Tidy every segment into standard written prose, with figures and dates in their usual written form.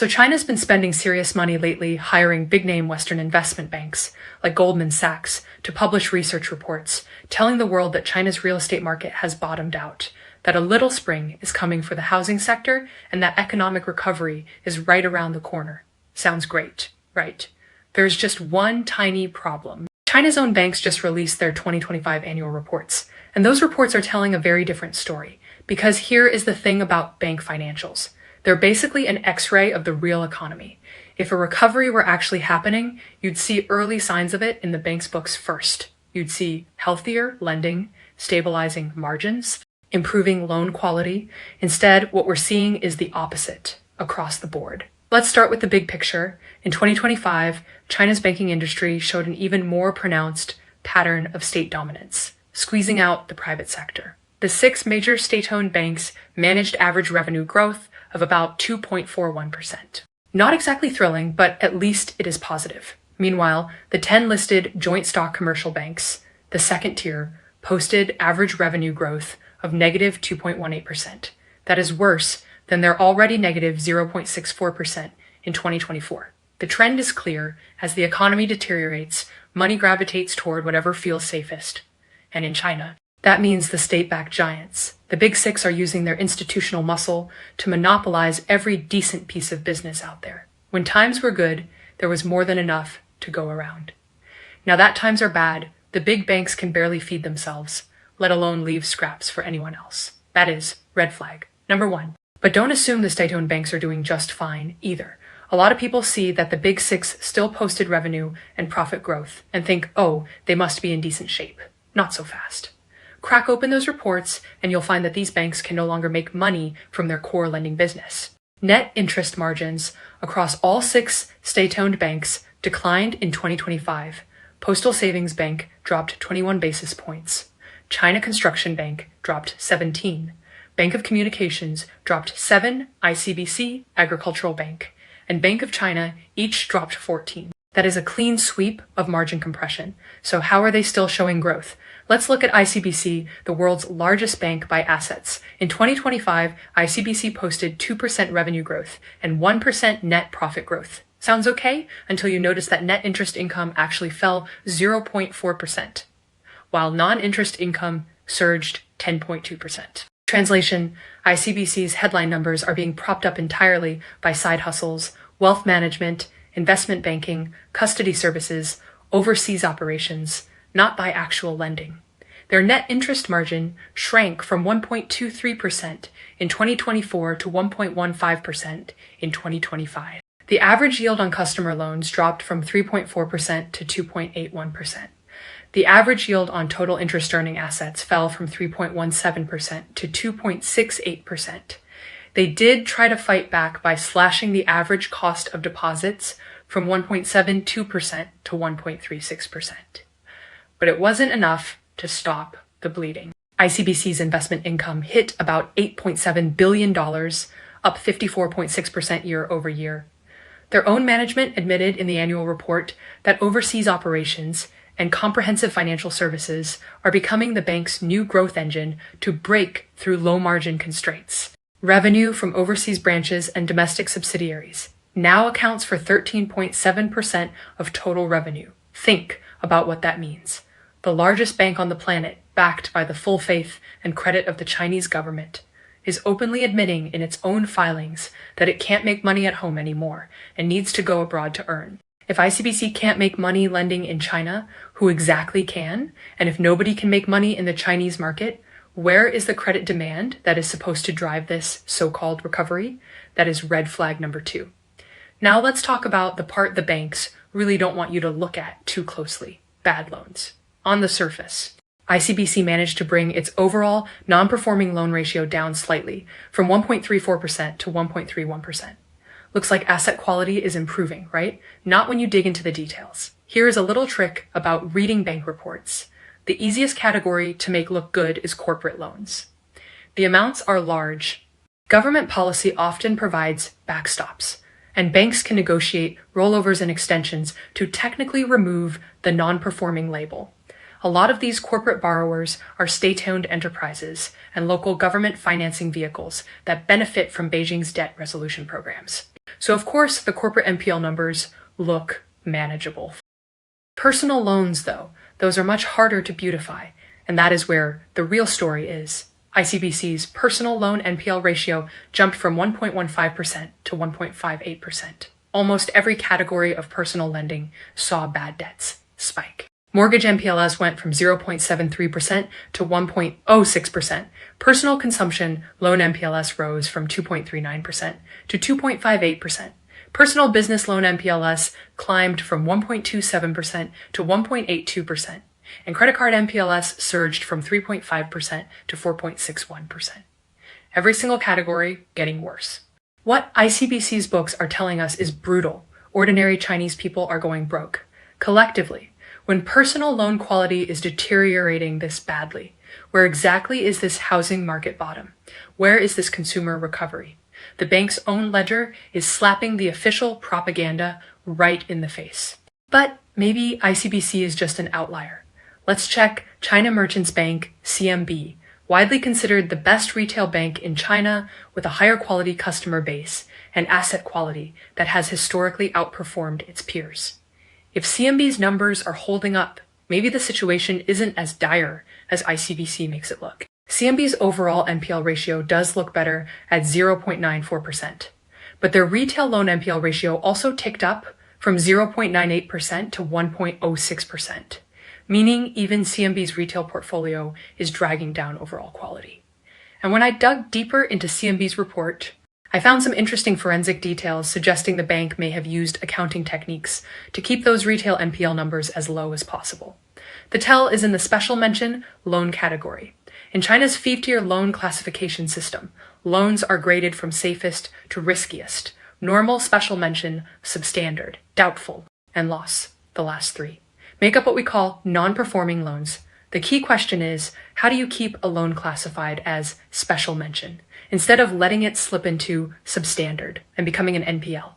So China's been spending serious money lately hiring big-name Western investment banks like Goldman Sachs to publish research reports telling the world that China's real estate market has bottomed out, that a little spring is coming for the housing sector, and that economic recovery is right around the corner. Sounds great, right? There's just one tiny problem. China's own banks just released their 2025 annual reports, and those reports are telling a very different story. Because here is the thing about bank financials. They're basically an X-ray of the real economy. If a recovery were actually happening, you'd see early signs of it in the bank's books first. You'd see healthier lending, stabilizing margins, improving loan quality. Instead, what we're seeing is the opposite across the board. Let's start with the big picture. In 2025, China's banking industry showed an even more pronounced pattern of state dominance, squeezing out the private sector. The 6 major state-owned banks managed average revenue growth of about 2.41%. Not exactly thrilling, but at least it is positive. Meanwhile, the 10 listed joint stock commercial banks, the second tier, posted average revenue growth of negative 2.18%. That is worse than their already negative 0.64% in 2024. The trend is clear. As the economy deteriorates, money gravitates toward whatever feels safest. And in China, that means the state-backed giants. The Big Six are using their institutional muscle to monopolize every decent piece of business out there. When times were good, there was more than enough to go around. Now that times are bad, the big banks can barely feed themselves, let alone leave scraps for anyone else. That is red flag number 1. But don't assume the state-owned banks are doing just fine either. A lot of people see that the Big Six still posted revenue and profit growth and think, oh, they must be in decent shape. Not so fast. Crack open those reports and you'll find that these banks can no longer make money from their core lending business. Net interest margins across all 6 state-owned banks declined in 2025. Postal Savings Bank dropped 21 basis points. China Construction Bank dropped 17. Bank of Communications dropped 7, ICBC, Agricultural Bank, and Bank of China each dropped 14. That is a clean sweep of margin compression. So how are they still showing growth? Let's look at ICBC, the world's largest bank by assets. In 2025, ICBC posted 2% revenue growth and 1% net profit growth. Sounds okay until you notice that net interest income actually fell 0.4%, while non-interest income surged 10.2%. Translation, ICBC's headline numbers are being propped up entirely by side hustles, wealth management, investment banking, custody services, overseas operations, not by actual lending. Their net interest margin shrank from 1.23% in 2024 to 1.15% in 2025. The average yield on customer loans dropped from 3.4% to 2.81%. The average yield on total interest earning assets fell from 3.17% to 2.68%. They did try to fight back by slashing the average cost of deposits from 1.72% to 1.36%. But it wasn't enough to stop the bleeding. ICBC's investment income hit about $8.7 billion, up 54.6% year over year. Their own management admitted in the annual report that overseas operations and comprehensive financial services are becoming the bank's new growth engine to break through low-margin constraints. Revenue from overseas branches and domestic subsidiaries now accounts for 13.7% of total revenue. Think about what that means. The largest bank on the planet, backed by the full faith and credit of the Chinese government, is openly admitting in its own filings that it can't make money at home anymore and needs to go abroad to earn. If ICBC can't make money lending in China, who exactly can? And if nobody can make money in the Chinese market, where is the credit demand that is supposed to drive this so-called recovery? That is red flag number 2. Now let's talk about the part the banks really don't want you to look at too closely: bad loans. On the surface, ICBC managed to bring its overall non-performing loan ratio down slightly from 1.34% to 1.31%. Looks like asset quality is improving, right? Not when you dig into the details. Here is a little trick about reading bank reports. The easiest category to make look good is corporate loans. The amounts are large. Government policy often provides backstops, and banks can negotiate rollovers and extensions to technically remove the non-performing label. A lot of these corporate borrowers are state-owned enterprises and local government financing vehicles that benefit from Beijing's debt resolution programs. So of course, the corporate NPL numbers look manageable. Personal loans, though, those are much harder to beautify, and that is where the real story is. ICBC's personal loan NPL ratio jumped from 1.15% to 1.58%. Almost every category of personal lending saw bad debts spike. Mortgage NPLs went from 0.73% to 1.06%. Personal consumption loan NPLs rose from 2.39% to 2.58%. Personal business loan NPLs climbed from 1.27% to 1.82%. And credit card NPLs surged from 3.5% to 4.61%. Every single category getting worse. What ICBC's books are telling us is brutal. Ordinary Chinese people are going broke. Collectively, when personal loan quality is deteriorating this badly, where exactly is this housing market bottom? Where is this consumer recovery? The bank's own ledger is slapping the official propaganda right in the face. But maybe ICBC is just an outlier. Let's check China Merchants Bank, CMB, widely considered the best retail bank in China with a higher quality customer base and asset quality that has historically outperformed its peers. If CMB's numbers are holding up, maybe the situation isn't as dire as ICBC makes it look. CMB's overall NPL ratio does look better at 0.94%, but their retail loan NPL ratio also ticked up from 0.98% to 1.06%. Meaning even CMB's retail portfolio is dragging down overall quality. And when I dug deeper into CMB's report, I found some interesting forensic details suggesting the bank may have used accounting techniques to keep those retail NPL numbers as low as possible. The tell is in the special mention loan category. In China's 5-tier loan classification system, loans are graded from safest to riskiest, normal, special mention, substandard, doubtful, and loss, the last three. Make up what we call non-performing loans. The key question is, how do you keep a loan classified as special mention instead of letting it slip into substandard and becoming an NPL?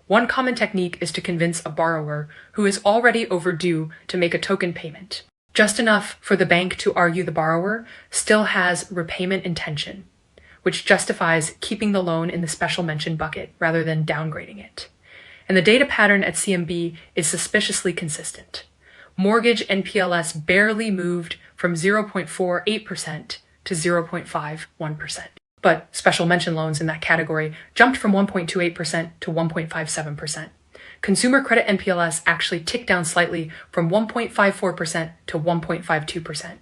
One common technique is to convince a borrower who is already overdue to make a token payment, just enough for the bank to argue the borrower still has repayment intention, which justifies keeping the loan in the special mention bucket rather than downgrading it. And the data pattern at CMB is suspiciously consistent. Mortgage NPLs barely moved from 0.48% to 0.51%. But special mention loans in that category jumped from 1.28% to 1.57%. Consumer credit NPLs actually ticked down slightly from 1.54% to 1.52%.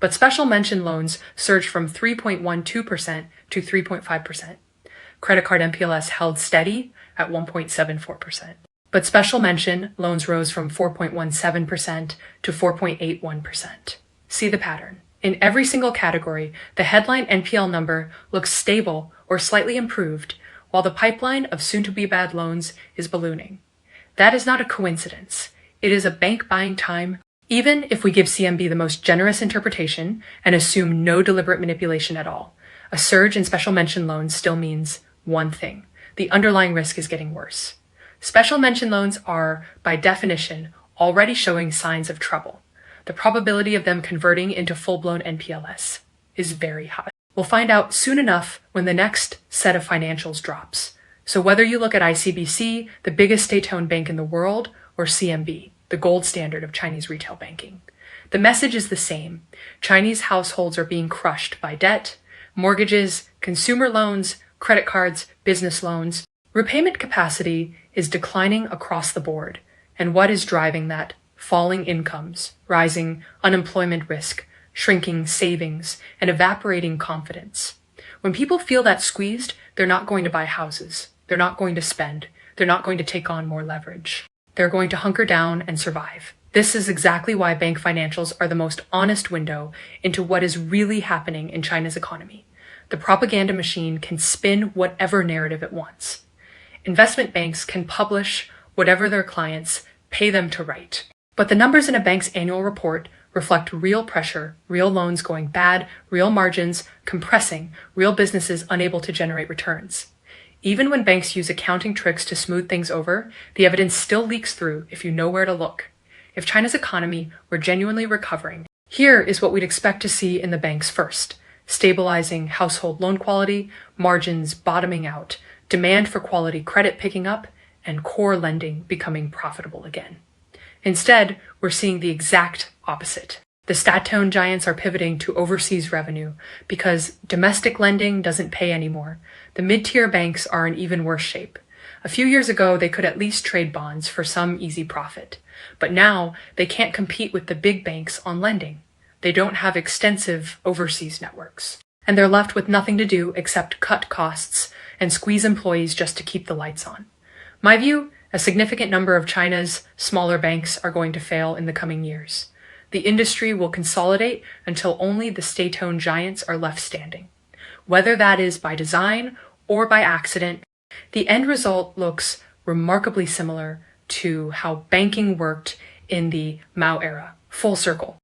But special mention loans surged from 3.12% to 3.5%. Credit card NPLs held steady at 1.74%. But special mention loans rose from 4.17% to 4.81%. See the pattern. In every single category, the headline NPL number looks stable or slightly improved, while the pipeline of soon-to-be bad loans is ballooning. That is not a coincidence. It is a bank buying time, even if we give CMB the most generous interpretation and assume no deliberate manipulation at all. A surge in special mention loans still means one thing: the underlying risk is getting worse. Special mention loans are, by definition, already showing signs of trouble. The probability of them converting into full-blown NPLs is very high. We'll find out soon enough when the next set of financials drops. So whether you look at ICBC, the biggest state-owned bank in the world, or CMB, the gold standard of Chinese retail banking, the message is the same. Chinese households are being crushed by debt, mortgages, consumer loans, credit cards, business loans. Repayment capacity is declining across the board. And what is driving that? Falling incomes, rising unemployment risk, shrinking savings, and evaporating confidence. When people feel that squeezed, they're not going to buy houses. They're not going to spend. They're not going to take on more leverage. They're going to hunker down and survive. This is exactly why bank financials are the most honest window into what is really happening in China's economy. The propaganda machine can spin whatever narrative it wants. Investment banks can publish whatever their clients pay them to write. But the numbers in a bank's annual report reflect real pressure, real loans going bad, real margins compressing, real businesses unable to generate returns. Even when banks use accounting tricks to smooth things over, the evidence still leaks through if you know where to look. If China's economy were genuinely recovering, here is what we'd expect to see in the banks first: stabilizing household loan quality, margins bottoming out, demand for quality credit picking up, and core lending becoming profitable again. Instead, we're seeing the exact opposite. The stat-tone giants are pivoting to overseas revenue because domestic lending doesn't pay anymore. The mid-tier banks are in even worse shape. A few years ago, they could at least trade bonds for some easy profit. But now, they can't compete with the big banks on lending. They don't have extensive overseas networks. And they're left with nothing to do except cut costs and squeeze employees just to keep the lights on. My view, a significant number of China's smaller banks are going to fail in the coming years. The industry will consolidate until only the state-owned giants are left standing. Whether that is by design or by accident, the end result looks remarkably similar to how banking worked in the Mao era. Full circle.